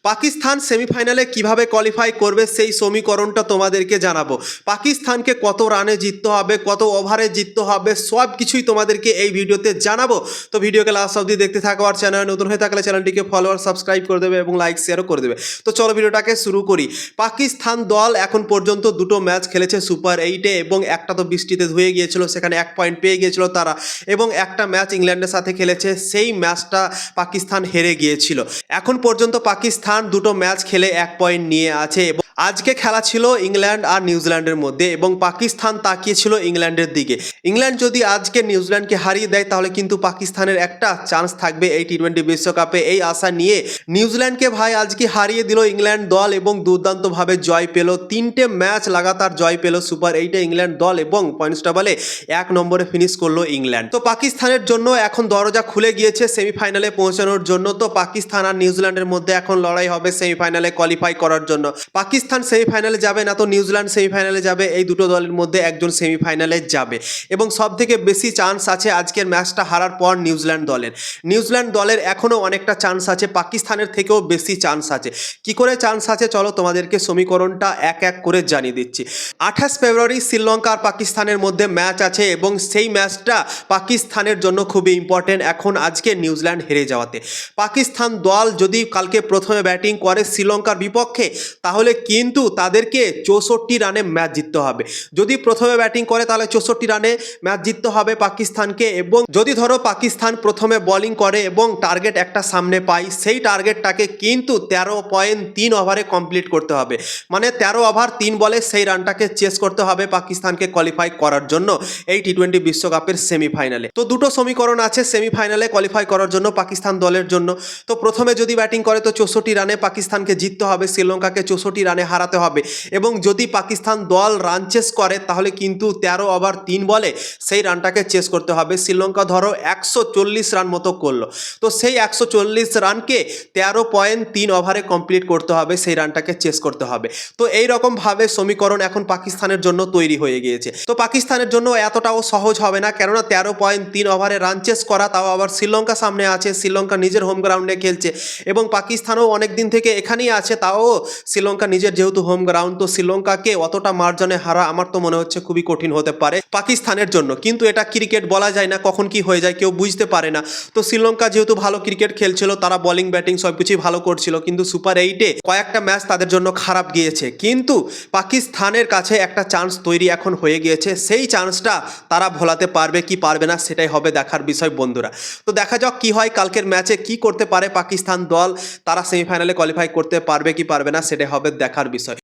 পাকিস্তান সেমিফাইনালে কিভাবে কোয়ালিফাই করবে সেই সমীকরণটা তোমাদেরকে জানাবো। পাকিস্তানকে কত রানে জিততে হবে, কত ওভারে জিততে হবে, সব কিছুই তোমাদেরকে এই ভিডিওতে জানাবো। তো ভিডিওকে লাস্ট অবধি দেখতে থাকো, আর চ্যানেল নতুন হয়ে থাকলে চ্যানেলটিকে ফলো আর সাবস্ক্রাইব করে দেবে এবং লাইক শেয়ারও করে দেবে। তো চলো ভিডিওটাকে শুরু করি। পাকিস্তান দল এখন পর্যন্ত দুটো ম্যাচ খেলেছে সুপার 8-এ এবং একটা তো বৃষ্টিতে ধুয়ে গিয়েছিল, সেখানে 1 পয়েন্ট পেয়ে গিয়েছিল তারা, এবং একটা ম্যাচ ইংল্যান্ডের সাথে খেলেছে, সেই ম্যাচটা পাকিস্তান হেরে গিয়েছিল। এখন পর্যন্ত পাকিস্তান দুটো ম্যাচ খেলে 1 পয়েন্ট নিয়ে আছে। এবং আজকে খেলা ছিল ইংল্যান্ড আর নিউজিল্যান্ডের মধ্যে এবং পাকিস্তান তাকিয়েছিল ইংল্যান্ডের দিকে। ইংল্যান্ড যদি আজকে নিউজিল্যান্ডকে হারিয়ে দেয় তাহলে কিন্তু পাকিস্তানের একটা চান্স থাকবে এই টি-20 বিশ্বকাপে, এই আশা নিয়ে নিউজিল্যান্ডকে ভাই আজকে হারিয়ে দিল ইংল্যান্ড দল এবং দুর্দান্তভাবে জয় পেল। 3টে ম্যাচ লাগাতার জয় পেল সুপার 8-এ ইংল্যান্ড দল এবং পয়েন্টস টেবলে 1 নম্বরে ফিনিশ করলো ইংল্যান্ড। তো পাকিস্তানের জন্য এখন দরজা খুলে গিয়েছে সেমিফাইনালে পৌঁছানোর জন্য। তো পাকিস্তান আর নিউজিল্যান্ডের মধ্যে এখন লড়াই হবে সেমিফাইনালে কোয়ালিফাই করার জন্য। পাকিস্তান সেমিফাইনালে যাবে না তো নিউজিল্যান্ড সেমিফাইনালে যাবে, এই দুটো দলের মধ্যে একজন সেমিফাইনালে যাবে এবং সব থেকে বেশি চান্স আছে আজকের ম্যাচটা হারার পর নিউজিল্যান্ড দলের। নিউজিল্যান্ড দলের এখনও অনেকটা চান্স আছে, পাকিস্তানের থেকেও বেশি চান্স আছে। কি করে চান্স আছে চলো তোমাদেরকে সমীকরণটা এক এক করে জানিয়ে দিচ্ছি। 28 ফেব্রুয়ারি শ্রীলঙ্কা আর পাকিস্তানের মধ্যে ম্যাচ আছে এবং সেই ম্যাচটা পাকিস্তানের জন্য খুবই ইম্পর্টেন্ট এখন আজকে নিউজিল্যান্ড হেরে যাওয়াতে। পাকিস্তান দল যদি কালকে প্রথমে ব্যাটিং করে শ্রীলঙ্কার বিপক্ষে তাহলে কিন্তু তাদেরকে 64 রানে ম্যাচ জিততে হবে। যদি প্রথমে ব্যাটিং করে তাহলে 64 রানে ম্যাচ জিততে হবে পাকিস্তানকে। এবং যদি ধরো পাকিস্তান প্রথমে বোলিং করে এবং টার্গেট একটা সামনে পায়, সেই টার্গেটটাকে কিন্তু 13.3 ওভারে কমপ্লিট করতে হবে। মানে 13 ওভার 3 বলে সেই রানটাকে চেস করতে হবে পাকিস্তানকে কোয়ালিফাই করার জন্য এই টি-20 বিশ্বকাপের সেমিফাইনালে। তো দুটো সমীকরণ আছে সেমিফাইনালে কোয়ালিফাই করার জন্য পাকিস্তান দলের জন্য। তো প্রথমে যদি ব্যাটিং করে তো 64 রানে পাকিস্তানকে জিততে হবে, শ্রীলঙ্কাকে 64 রানে হারাতে হবে। এবং যদি পাকিস্তান দল রান চেস করে তাহলে কিন্তু 13 ওভার 3 বলে সেই রানটাকে চেস করতে হবে। শ্রীলঙ্কা ধরো 140 রান মতো করলো, তো সেই 140 রানকে 13.3 ওভারে কমপ্লিট করতে হবে, সেই রানটাকে চেস করতে হবে। তো এই রকমভাবে সমীকরণ এখন পাকিস্তানের জন্য তৈরি হয়ে গিয়েছে। তো পাকিস্তানের জন্য এতটাও সহজ হবে না, কেননা 13.3 ওভারে রান চেস করা, তাও আবার শ্রীলঙ্কা সামনে আছে, শ্রীলঙ্কা নিজের হোম গ্রাউন্ডে খেলছে এবং পাকিস্তানও অনেক দিন থেকে এখানেই আছে, তাও শ্রীলঙ্কা নিজের যেহেতু হোম গ্রাউন্ড, তো শ্রীলঙ্কাকে অতটা মার্জনে হারা আমার তো মনে হচ্ছে খুবই কঠিন হতে পারে পাকিস্তানের জন্য। কিন্তু এটা ক্রিকেট, বলা যায় না কখন কি হয়ে যায়, কেউ বুঝতে পারে না। তো শ্রীলঙ্কা যেহেতু ভালো ক্রিকেট খেলছিল, তারা বোলিং ব্যাটিং সবকিছুই ভালো করছিল, কিন্তু সুপার 8-এ কয়েকটা ম্যাচ তাদের জন্য খারাপ গিয়েছে। কিন্তু পাকিস্তানের কাছে একটা চান্স তৈরি এখন হয়ে গিয়েছে, সেই চান্সটা তারা ভোলাতে পারবে কি পারবে না সেটাই হবে দেখার বিষয় বন্ধুরা। তো দেখা যাক কি হয় কালকের ম্যাচে, কি করতে পারে পাকিস্তান দল, তারা সেমিফাইনালে কোয়ালিফাই করতে পারবে কি পারবে না সেটাই হবে দেখার বিষয়।